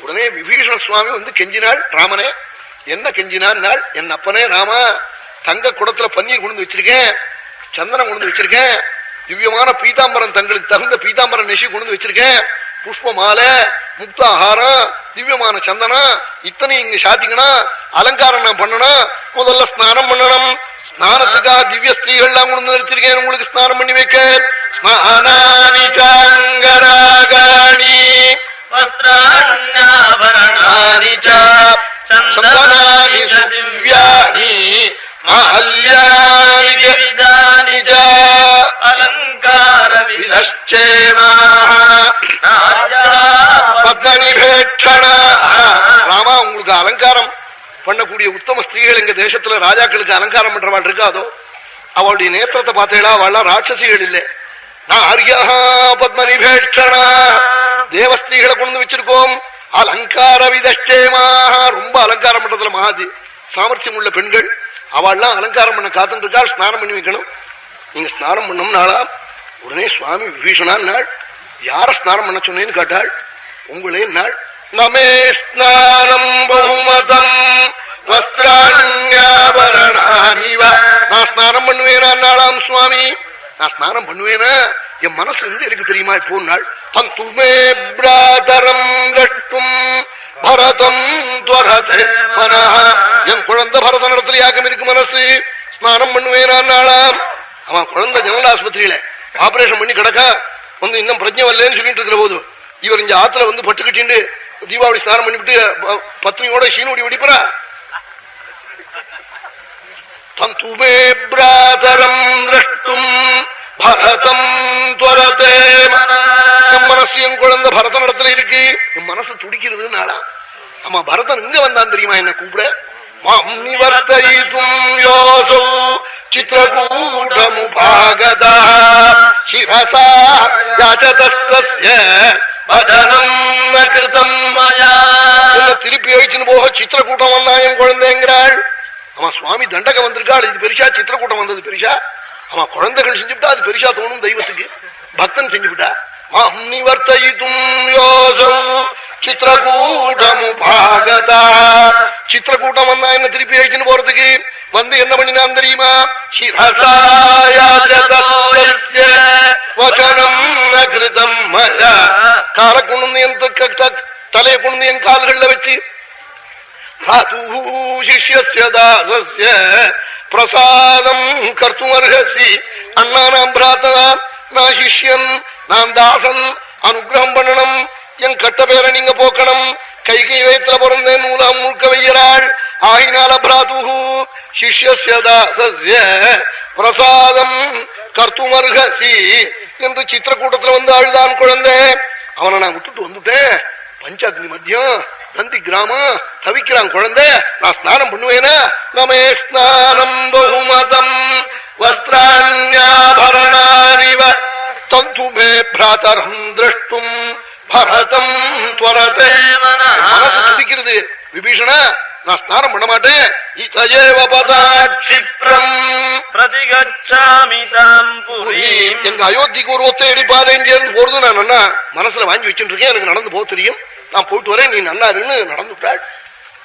உடனே விபீஷண சுவாமி வந்து கெஞ்சினாள், ராமனே என்ன கெஞ்சினான்? என் அப்பனே ராமா, தங்க குடத்துல பன்னீர் கொண்டு வச்சிருக்கேன், சந்தனம் கொண்டு வச்சிருக்கேன், திவ்யமான பீதாம்பரம், தங்களுக்கு தகுந்த பீதாம்பரம் நெசி கொண்டு வச்சிருக்கேன், புஷ்ப மாலை, முக்தாஹாரம், திவ்யமான சந்தனம், இத்தனை இங்க சாத்திக்கணும், அலங்காரம் நான் பண்ணணும், முதல்ல ஸ்நானம் பண்ணணும், ஸ்நானத்துக்காக திவ்ய ஸ்திரீகள்லாம் கொண்டு நிறுத்திருக்கேன் உங்களுக்கு ஸ்நானம் பண்ணி வைக்க. ஸ்நானானி சாங்கராகாணி வஸ்த்ராண்யாபரணானி சந்தனானி திவ்யானி மால்யானி விதானி அலங்கார விதஷ்சேமாஹ பத்மநிபேட்சண. ராமா, உங்களுக்கு அலங்காரம் பண்ணக்கூடிய உத்தம ஸ்திரீகள் எங்க தேசத்துல ராஜாக்களுக்கு அலங்காரம் பண்றவாள் இருக்காதோ, அவளுடைய நேத்திரத்தை பார்த்தேடா, அவள் ராட்சசிகள் இல்லை. நாரியா பத்மநிபேட்சணா, தேவஸ்திரீகளை கொண்டு வச்சிருக்கோம். அலங்கார விதஷ்டேமாக, ரொம்ப அலங்காரம் பண்றதுல மகாதி சாமர்த்தியம் உள்ள பெண்கள், அவள்லாம் அலங்காரம் பண்ண காத்துட்டு இருக்காள். ஸ்நானம் பண்ணி வைக்கணும். நீங்க ஸ்நானம் பண்ணோம்னாளா? உடனே சுவாமி விபீஷணான் நாள், யார ஸ்நானம் பண்ண சொன்னேன்னு கேட்டாள். உங்களே நாள். நமே ஸ்நானம் பகுமதம் வஸ்திராண்யாபரணானிவ, நான் ஸ்நானம் பண்ணுவேனா நாளாம் சுவாமி, நான் ஸ்நானம் பண்ணுவேனா? என் மனசு எங்க இருக்கு தெரியுமா? இப்போ நாள் தந்துமே பிராதரம் கட்டும் பரதம் துவரதே மனஹ, என் குழந்தை பரத நடத்துல யாக்கம் இருக்கு மனசு, ஸ்நானம் பண்ணுவேனா நாளாம். அவன் குழந்தை ஜெனரல் ஆஸ்பத்திரியில ஆபரேஷன் பண்ணி கிடக்கா, வந்து இன்னும் பிரஜை வரலன்னு சொல்லிட்டு இருக்கிற போது இவர் இங்க ஆத்துல வந்து பட்டு கட்டிண்டு தீபாவளி ஸ்நானம் பண்ணிவிட்டு பத்னியோட சீனோடி வெடிப்பறா. தந்துமே பிராதரம் திரஷ்டும் பரதம் துவரதே, என் மனசு என் குழந்தை பரத நடத்துல இருக்கு, என் மனசு துடிக்கிறது நாளா. ஆமா, பரதன் இங்க வந்தான் தெரியுமா என்ன கூப்பிட? நிவர்த்தயிதும் யோசௌ சித்ரகூடமுபாகதா சிரசா யாசதஸ்தஸ்ய வதனம் கிருதம் மயா. திருப்பி அழிச்சுன்னு போக சித்திரக்கூட்டம் வந்தா என் குழந்தைங்கிறாள். ஆமா, சுவாமி தண்டக வந்திருக்காள், இது பெருசா, சித்திரக்கூட்டம் வந்தது பெருசா. ஆமா, குழந்தைகள் செஞ்சுவிட்டா அது பெருசா தோணும் தெய்வத்துக்கு, பக்தன் செஞ்சுவிட்டா. நிவர்த்தயிதும் யோசௌ சித்ரகூடமுபாகதா, சித்திரக்கூட்டம் வந்தா என்ன திருப்பி அழிச்சுன்னு போறதுக்கு வந்து என்ன பண்ணினான் தெரியுமா? காலை கொண்டு என் தலையை கொண்டு என் கால்கள்ல வச்சு பிரசாதம் கர்த்துமர்ஹசி, அண்ணா நாம் பிராத்தா, நான் சிஷ்யன், நான் தாசன், அனுகிரகம் பண்ணணும், என் கட்ட பேரை நீங்க போக்கணும், கைகை வயத்துல பிறந்தேன், நூலாம் முழுக்க வையறாள், ஆயினால பிராத்து சிஷ்ய தாசஸ்ய பிரசாதம் கர்த்துமர்ஹசி என்று சித்திரக்கூட்டத்துல வந்து அழுதான் குழந்தை. அவனை நான் விட்டுட்டு வந்துட்டேன், பஞ்சாக்னி மத்தியம் நந்தி கிராமம் தவிக்கிறான் குழந்தை, நான் ஸ்நானம் பண்ணுவேனா? நமே ஸ்நானம் பகுமதம் வஸ்திராண்யாபரணானிவ தந்துமே பிராதரம் திரஷ்டும் பரதம் துவரதே. மனசு துடிக்கிறது விபீஷண, நான் ஸ்நானம் பண்ண மாட்டேன். எங்க அயோத்திக்கு ஒரு ஒத்த அடிப்பாதை போறது நான் நன்னா மனசுல வாங்கி வச்சுட்டு இருக்கேன், எனக்கு நடந்து போக தெரியும், நான் போயிட்டு வரேன், நீ நன்னா இருந்து நடந்துட்டாள்.